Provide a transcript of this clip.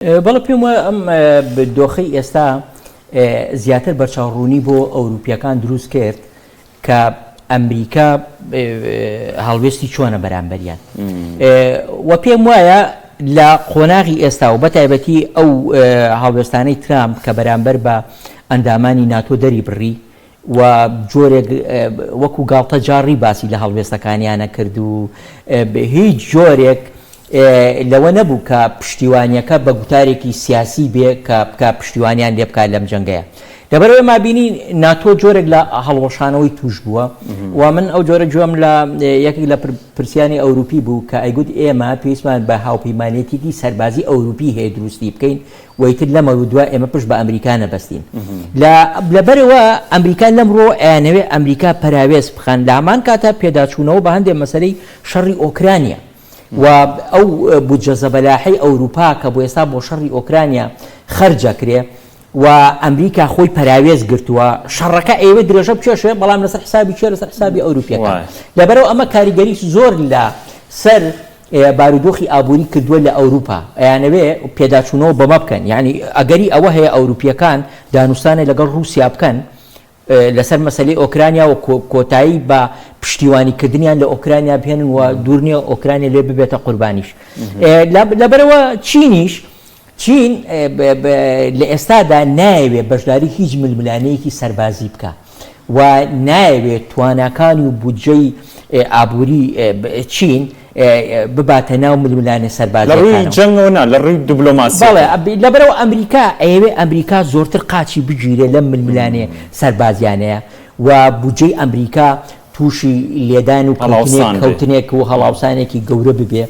بەڵێ پێم وایە ئەم دۆخەی ئێستا زیاتر بەرچاوڕوونی بۆ ئەوروپیەکان دروست کرد کە ئەمریکا هەڵوێستی چۆنە بەرامبەریان و پێم وایە لە قۆناغی ئێستا و بەتایبەتی ئەو هەڵوێستانەی ترامپ کە بەرامبەر بە ئەندامانی ناتۆ دەری بڕی و جۆرێک وەکو گاڵتە جاڕی باسی لە هەڵوێستەکانیانە کرد و هیچ جۆرێک لەوە نەبوو کە پشتیوانیەکە بە گوتارێکی سیاسی بێ کە بکە پشتیوانیان لێ بکات لەم جەنگەیە لەبەرەوەی مابینی ناتۆ جۆرێک لە هەڵوەشانەوەی توش بووە و من ئەو جۆرە گوێم لە یەکێک لە پرسیانی ئەوروپی بوو کە ئەیگوت ئێمە پێویستمان بە هاوپەیمانێتێکی سەربازی ئەوروپی هەیە دروستی بکەین وەیتر لەمە دووە ئێمە پشت بە ئەمریکا نەبەستین لەبەرەوە ئەمریکا لەمڕۆ ئەیانەوێ ئەمریکا پەراوێز بخەن لە هەمان کاتە پێداچوونەوە بە هەندێک مەسەلەی شەڕی ئۆکرانیا و ئەو بودجە زەبەلاحەی ئەوروپا کە بۆ ئێستا بۆ شەڕی ئۆکرانیا خەرجەکرێ و ئەمریکا خۆی پەراوێز گرتووە شەڕەکە ئێوە درێژە بچێشێ بەڵام لەسەر حسابی چێ لەسەر حسابی ئەوروپیەکان لەبەرەوە ئەمە کاریگەری زۆر لە سەر بارودۆخی ئابووری کردووە لە ئەوروپا ئەیانەوێ پێداچوونەوە بەمە بکەن یعنی ئەگەری ئەوە هەیە ئەوروپیەکان دانوستانە لەگەڵ رووسیا بکەن لەسەر مەسەلەی ئۆکرانیا و کۆتایی بە پشتیوانیکردنیان لە ئۆکرانیا بهێنن و دوور نییە ئۆکرانیا لێ ببێتە قوربانیش لەبەرەوە چین لە ئێستادا نایەوێت بەشداری هیچ ململانەیەکی سەربازی بکە و نایەوێت تواناکانی و بودجەی ئابووری چین بباتە ناو ململانە سەربازی لە ڕووی جەنگەوە لە ڕووی دیبلۆماسی بەڵێ لەبەرەوە ئەمریکا ئەیەوێ ئەمریکا زۆرتر قاچی بگیرێ لەم ململانێ سەربازیانەیە و بودجەی ئەمریکا تووشی لێدان و کەوتنێک و هەڵاوسانێکی گەورە ببێ